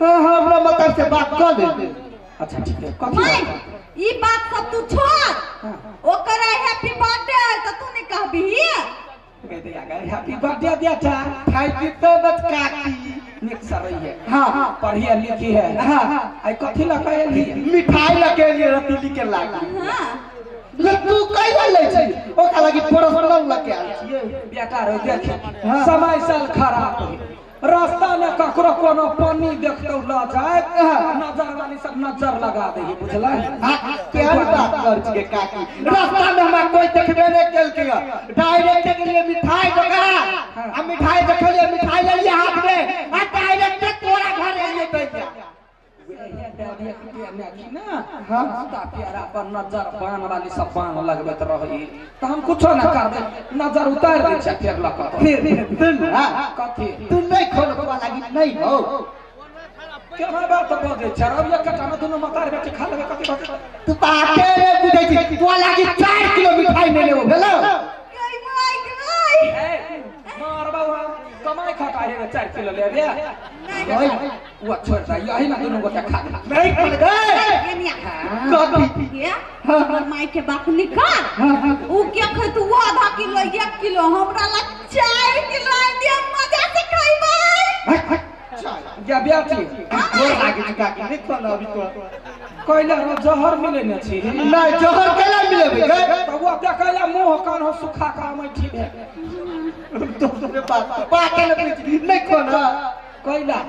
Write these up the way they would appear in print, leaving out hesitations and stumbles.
हमरा मतलब से बात कर दे। अच्छा ठीक है कथी ई बात सब तू छोड़। ओकर हैप्पी बर्थडे है त तू नहीं कहबी कह दे अगर हैप्पी बर्थडे दिया था खाई की तो बस काकी निक सर रही है। हां पढ़िया लिखी है। हां आई कथी ला कहली मिठाई लगे लिए रतीली के लागी। हां ले तू कैला ले छी ओका लागी थोड़ा थोड़ा लगे आल छिए बेटा रे देख समय साल खराब है रास्ता में ककरो कोनो पानी देखतो ल जाए नजर वाली सब नजर लगा दे बुझला। क्या बात कर छिए काकी रास्ता में हमरा कोई देखबे नहीं केल के डायरेक्ट के लिए मिठाई दुकान हम मिठाई देखलिए मिठाई ले लिए हाथ में आ डायरेक्ट तोरा घर एलिए दैया हां प्यारा पर नजर बाण वाली सब बाण लगबत रही त हम कुछो ना करबे नजर उतार दे छै फिर लका फिर कथी तू नहीं खोलबा लागी नहीं हो केना बात बोले चरब एक कटा में दोनों मकार बेटे खा लेबे कथी बात तू पाके रे बुझै छी तो लागी 4 किलो मिठाई ले लेबो भेलो गई माय गई मार बाबा कमाई खाता है 4 किलो ले बे नहीं वो छोड़ दे यही ना दोनों गोटा खा नहीं कर गए कथी क्या हमर माई के बात निकाल ऊ क्या खै तू आधा किलो 1 किलो हमरा ला 4 किलो दे मजा से खइबै या बेटी गोर लागी काकी नहीं खाना अभी तो कोइला जहर मिले न छी नहीं जहर केला मिलेबे त वो देखला मुंह कान हो सुखा का मैं ठीक है तो बात नहीं खाना कोइला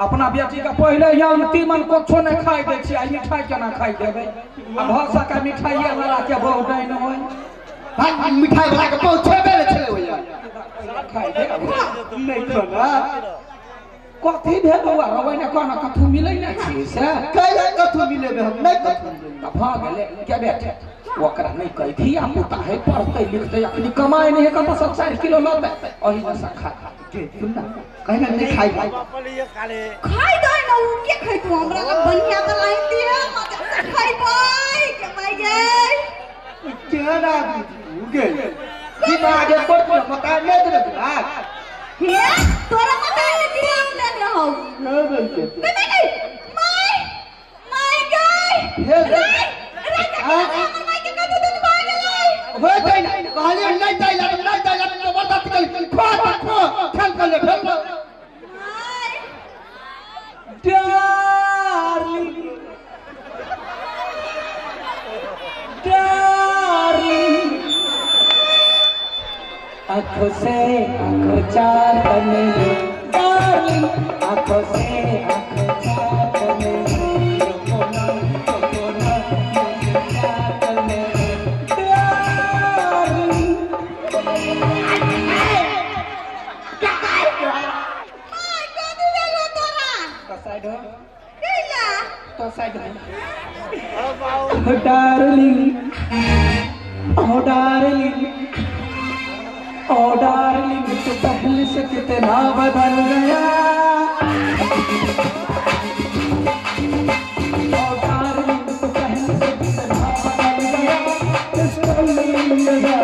अपना बेटी का पहले यहाँ तीमन कुछो नहीं खाई दे छी आ मिठाई केना खाई देबे आ भौसा का मिठाई वाला के बहुत नहीं न होय मिठाई वाला के पहुंचेबे नहीं छले होया खाई दे नहीं खाना कथी भेल हुआ रबै ने कोना कथू मिलै नै छी से कैला कथू मिलेबे हम नहीं कथू त भ गेले के बेटे ओकरा नहीं कहि धिया पुता है पढ़ते लिखते अपनी कमाई नहीं है कत 4 किलो लबे ओही में से खा के सुन ना कहना नहीं खाई खाई दे न ऊ के खै तू हमरा ला बढ़िया त लाई दिए मजा से खइबै के माई गई क्या ना उगे दिमाग पर पता नहीं दे दिमाग हे तोरा पता है दिमाग नहीं हो नहीं नहीं माई माई गई हे माई के कतु दिन भाग गेलै हो गई ना कहले नहीं दैला जबरदस्ती कर खो खेल कर ले खेल माई डार्लिंग डार्लिंग आँखों से आँखों चाहने डार्लिंग आँखों से आँखों चाहने तो side darling oh darling oh darling तू पहले से कितना बदल गया ओ डार्लिंग तू पहले से कितना बदल गया इसको मिलेगा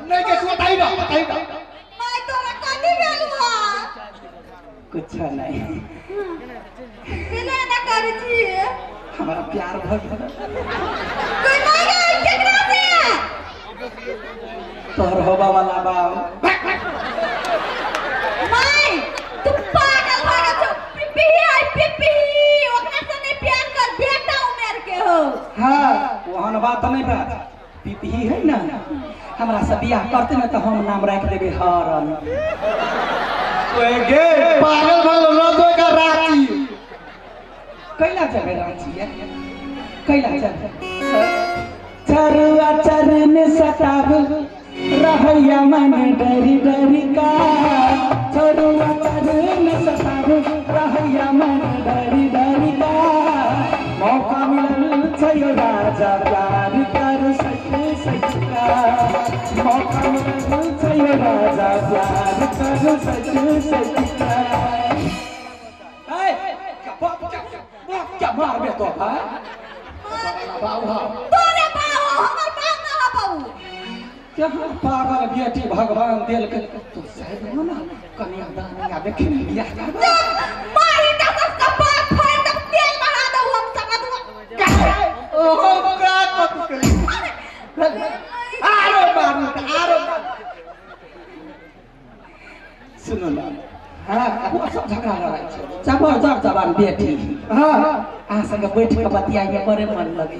नहीं के बताई ना माई तोरा कथि भेल हुआ कुछ नहीं बिना ना कर छी हमारा प्यार भर कोई माई गई केकरा से तोहर होबा वाला बा माई तू पागल हो गया तो पिपी ओकरा से नहीं प्यार कर बेटा उमेर के हो हां वहन बात नहीं बा पीपी है ना हमरा से बियाह करते ना तो हम नाम रख देबे हरन ओए गे पागल भल रदो का रांची कैला जगह रांची है कैला जगह चरुआ चरण सताब रहैया मन डरी डरी का प्यार करो सच क्या मारबे तो भाई तोरे बाबू हमर बाप ना बाबू क्या पागल बेटी भगवान दिल के तो शायद हो ना कन्यादान या देखे लिया मारी ना सबका बाप फाड़ तब तेल बना दो हम समझ ओहो का कत करी आरो बाबू आरो सुनो ना हां वो सब झगड़ा लड़ाई छै जबरदस्त जवान बेटी हां आ संग बैठ के बतियाइए बड़े मन लगे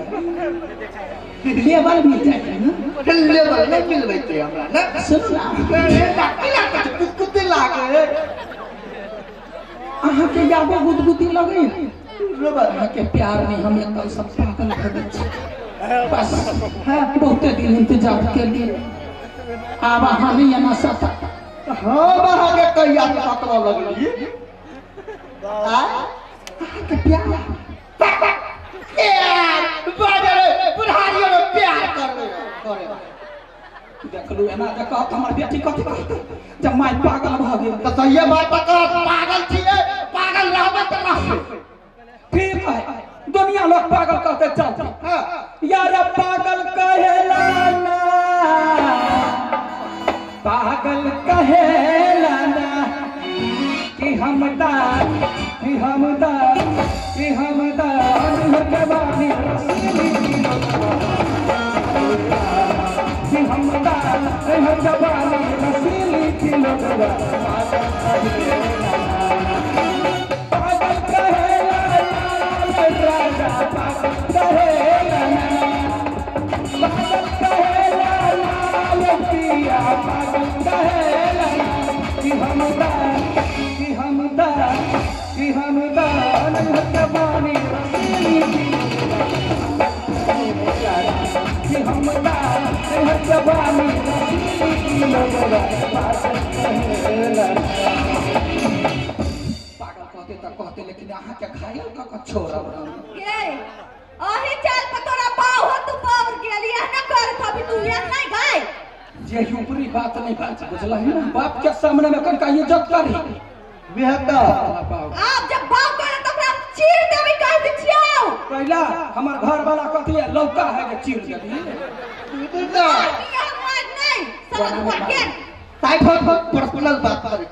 लेवल मिल जाए लेवल नहीं मिलबै ते हमरा ना सुन ना डाकिला कुछ लागे अहाँ के यादो गुदगुदी लगे रोबा अहाँ के प्यार में हम एकदम सब पागल हो गए बस बहुत दिन इंतजार के लिए अब अहाँ नहीं ना सकता हां बाहर के कहिया सतरा लगली आ के प्यार बाजे बुढ़ारियों में प्यार करे देख लू एना देखो हमर बेटी कथि कहते जब माय पागल भ गेल तो सही बात का पागल छिए पागल रहबे त रहबे ठीक है दुनिया लोग पागल कहते चल यार पागल कहेला ना पागल कहेला ना कि हम दा के बानी कि हम जवानी रसीली किलो पागल कहेला राजा पागल कहेला लाल पिया पागल कहेला कि हम जवानी रसीली कि हम जवानी पागल कहते लेकिन अहाँ के घायल क छोड़ब के अही चाल पर तोरा बाहु तू पावर गेली ना कर कभी तू ये नहीं गई जे ऊपरी बात नहीं बात बुझला है ना बाप के सामने में कनका इज्जत करी बेहता आप जब बाप करे तो हम चीर देबी कह दी छियो पहला हमर घर वाला कथि है लौका है के चीर देबी बेटा ये बात नहीं समझ पड़ के साइड पर्सनल बात करे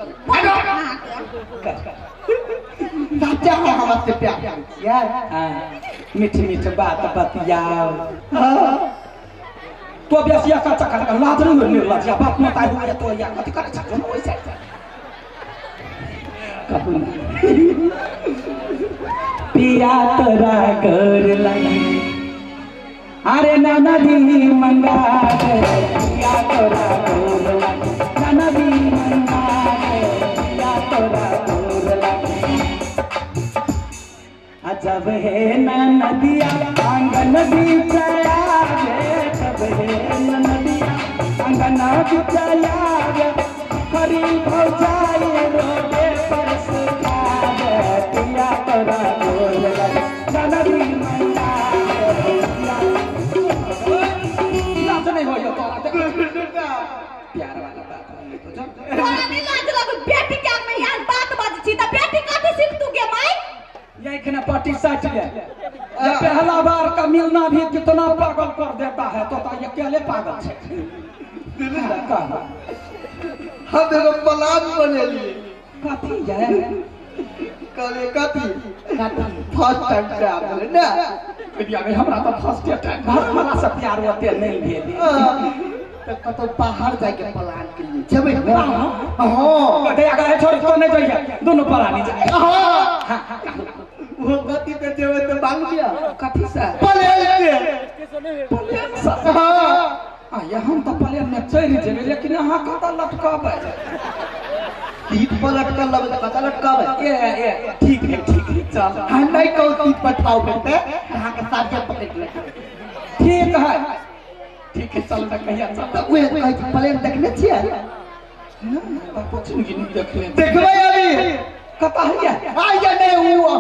सच्चा है हमसे प्यार यार मीठी मीठी बात बतियाओ तो बेसिया का चक्कर का लाज नहीं मिल लजिया बाप मत आइ हुए तो या कथि करे छ ओइसे पिया तोरा कर लगी अरे नाना दी मंगा पिया तोरा कर लगी नाना दी मंगा पिया तोरा कर लगी जब है नाना दिया आंगन भी चला जब है नाना दिया आंगन भी चला खरी भौजाई रोडे पर पिया तोरा गोर लगी नाना दी मंगा लाज नहीं हो यो तोरा प्यार वाला बात नहीं तो जब तोरा नहीं लाज लगो बेटी के में यार बात बात छी त बेटी कथि सीख तू के माई ये इखने पार्टी साइड ले जब पहला बार का मिलना भी कितना पागल कर देता है तो ये अकेले पागल है हम एगो प्लान बनेली कथी है कले कथी फर्स्ट टाइम पे आबे ना बिया में हमरा तो फर्स्ट टाइम घर वाला से प्यार होते नहीं भेल तो कतो बाहर जाके प्लान के लिए जेबै हां कते अगर छोड़ तो नहीं जाइए दोनों परानी जाए हां वो गति पे जेबै तो मांग दिया कथी से प्लेन से हां ये हम तो प्लेन में चढ़ जेबै लेकिन यहां कता लटकाबे सीट पर लटका लगे तो कता लटकाबे ये ठीक है चल हम नहीं कहू सीट पर पाओ बेटे यहां के साथ पकड़ ले ठीक है चल तक कहिया चल तो वे कह प्लेन देखने छियै कुछ नहीं देखले देखबै अभी कता है आइए नहीं हुआ